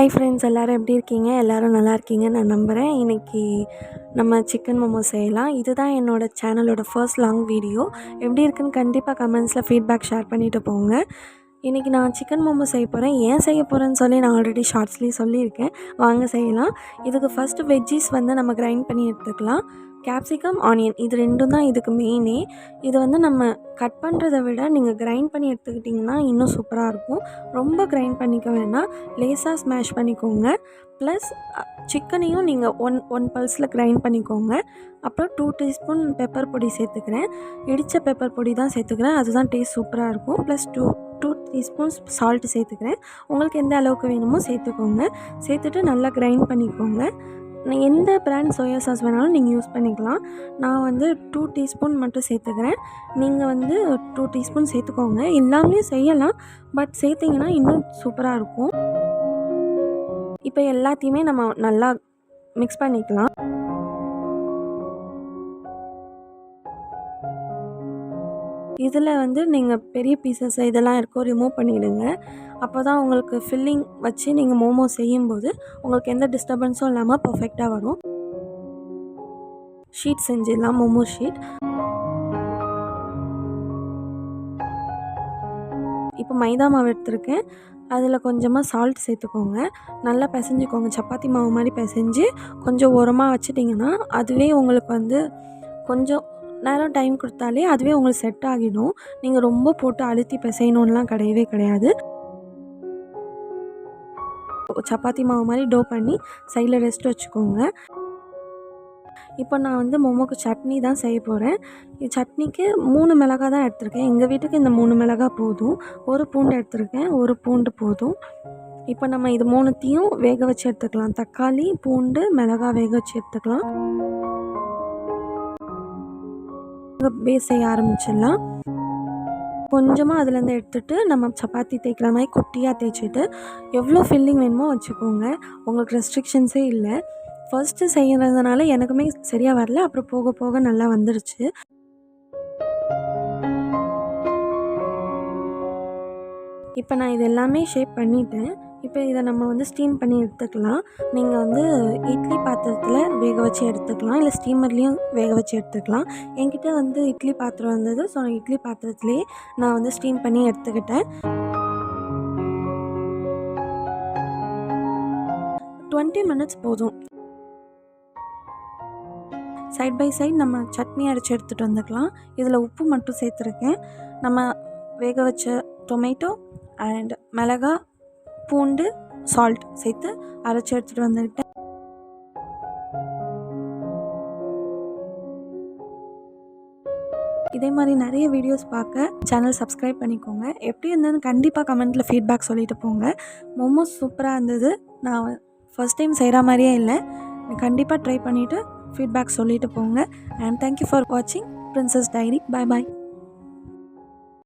Hi friends, எல்லோரும் எப்படி இருக்கீங்க? எல்லோரும் நல்லா இருக்கீங்கன்னு நான் நம்புகிறேன். இன்றைக்கி நம்ம சிக்கன் மோமோஸ் செய்யலாம். இதுதான் என்னோடய சேனலோட ஃபர்ஸ்ட் லாங் வீடியோ. எப்படி இருக்குன்னு கண்டிப்பாக கமெண்ட்ஸில் ஃபீட்பேக் ஷேர் பண்ணிவிட்டு போங்க. இன்றைக்கி நான் சிக்கன் மோமோஸ் செய்ய போகிறேன். ஏன் செய்ய போகிறேன்னு சொல்லி நான் ஆல்ரெடி ஷார்ட்ஸ்லேயே சொல்லியிருக்கேன். வாங்க செய்யலாம். இதுக்கு ஃபஸ்ட்டு வெஜ்ஜீஸ் நம்ம கிரைண்ட் பண்ணி எடுத்துக்கலாம். கேப்சிகம், ஆனியன் இது ரெண்டும் தான் இதுக்கு மெயினே. இது நம்ம கட் பண்ணுறத விட நீங்கள் கிரைண்ட் பண்ணி எடுத்துக்கிட்டிங்கன்னா இன்னும் சூப்பராக இருக்கும். ரொம்ப கிரைண்ட் பண்ணிக்க வேண்டாம், லேசாக ஸ்மாஷ் பண்ணிக்கோங்க. ப்ளஸ் சிக்கனையும் நீங்கள் ஒன் பல்ஸில் கிரைண்ட் பண்ணிக்கோங்க. அப்புறம் 2 டீஸ்பூன் பெப்பர் பொடி சேர்த்துக்கிறேன். இடித்த பெப்பர் பொடி தான் சேர்த்துக்கிறேன், அதுதான் டேஸ்ட் சூப்பராக இருக்கும். ப்ளஸ் 2 டீஸ்பூன்ஸ் சால்ட்டு சேர்த்துக்கிறேன். உங்களுக்கு எந்த அளவுக்கு வேணுமோ சேர்த்துக்கோங்க. சேர்த்துட்டு நல்லா கிரைண்ட் பண்ணிக்கோங்க. எந்த பிராண்ட் சோயா சாஸ் வேணாலும் நீங்கள் யூஸ் பண்ணிக்கலாம். நான் 2 டீஸ்பூன் மட்டும் சேர்த்துக்கிறேன். நீங்கள் 2 டீஸ்பூன் சேர்த்துக்கோங்க. எல்லாமே செய்யலாம், பட் சேர்த்திங்கன்னா இன்னும் சூப்பராக இருக்கும். இப்போ எல்லாத்தையுமே நம்ம நல்லா மிக்ஸ் பண்ணிக்கலாம். இதில் நீங்கள் பெரிய பீசஸ் இதெல்லாம் இருக்கோ ரிமூவ் பண்ணிவிடுங்க. அப்போ தான் உங்களுக்கு ஃபில்லிங் வச்சு நீங்கள் மோமோஸ் செய்யும்போது உங்களுக்கு எந்த டிஸ்டர்பன்ஸும் இல்லாமல் பர்ஃபெக்டாக வரும். ஷீட் செஞ்சிடலாம், மோமோ ஷீட். இப்போ மைதா மாவு எடுத்துருக்கேன். அதில் கொஞ்சமாக சால்ட் சேர்த்துக்கோங்க. நல்லா பிசைஞ்சிக்கோங்க. சப்பாத்தி மாவு மாதிரி பிசைஞ்சு கொஞ்சம் ஓரமாக வச்சிட்டிங்கன்னா அதுவே உங்களுக்கு கொஞ்சம் நேரம் டைம் கொடுத்தாலே அதுவே உங்களுக்கு செட் ஆகிடும். நீங்கள் ரொம்ப போட்டு அழுத்தி பிசையணுன்னெலாம் கிடையவே கிடையாது. சப்பாத்தி மாவு மாதிரி டோ பண்ணி சைடில் ரெஸ்ட் வச்சுக்கோங்க. இப்போ நான் மோமோக்கு சட்னி தான் செய்ய போகிறேன். சட்னிக்கு 3 மிளகாய் தான் எடுத்திருக்கேன். எங்கள் வீட்டுக்கு இந்த 3 மிளகாய் போதும். 1 பூண்டு எடுத்திருக்கேன், 1 பூண்டு போதும். இப்போ நம்ம இது 3த்தையும் வேக வச்சு எடுத்துக்கலாம். தக்காளி, பூண்டு, மிளகாய் வேக வச்சு எடுத்துக்கலாம். பேஸ் செய்ய ஆரம்பிச்சிடலாம். கொஞ்சமாக அதுலேருந்து எடுத்துகிட்டு நம்ம சப்பாத்தி தேய்க்கிற மாதிரி குட்டியாக தேய்ச்சிட்டு எவ்வளோ ஃபில்லிங் வேணுமோ வச்சுக்கோங்க. உங்களுக்கு ரெஸ்ட்ரிக்ஷன்ஸே இல்லை. ஃபர்ஸ்ட்டு செய்கிறதுனால எனக்குமே சரியாக வரல, அப்புறம் போக போக நல்லா வந்துடுச்சு. இப்போ நான் இது எல்லாமே ஷேப் பண்ணிட்டேன். இப்போ இதை நம்ம ஸ்டீம் பண்ணி எடுத்துக்கலாம். நீங்கள் இட்லி பாத்திரத்தில் வேக வச்சு எடுத்துக்கலாம், இல்லை ஸ்டீமர்லேயும் வேக வச்சு எடுத்துக்கலாம். என்கிட்ட இட்லி பாத்திரம் வந்தது. ஸோ இட்லி பாத்திரத்துலேயே நான் ஸ்டீம் பண்ணி எடுத்துக்கிட்டேன். 20 மினிட்ஸ் போதும். சைட் பை சைட் நம்ம சட்னி அரைச்சி எடுத்துகிட்டு வந்துக்கலாம். இதில் உப்பு மட்டும் சேர்த்துருக்கேன். நம்ம வேக வச்ச டொமேட்டோ அண்ட் மிளகாய், பூண்டு, சால்ட் சேர்த்து அரைச்சி எடுத்துகிட்டு வந்துக்கிட்டேன். இதே மாதிரி நிறைய வீடியோஸ் பார்க்க சேனல் சப்ஸ்கிரைப் பண்ணிக்கோங்க. எப்படி இருந்ததுன்னு கண்டிப்பாக கமெண்ட்டில் ஃபீட்பேக் சொல்லிட்டு போங்க. மோமோஸ் சூப்பராக இருந்தது. நான் ஃபர்ஸ்ட் டைம் செய்கிற மாதிரியே இல்லை. கண்டிப்பாக ட்ரை பண்ணிவிட்டு ஃபீட்பேக் சொல்லிட்டு போங்க. அண்ட் தேங்க்யூ ஃபார் வாட்சிங் பிரின்சஸ் டைரி. பாய் பாய்.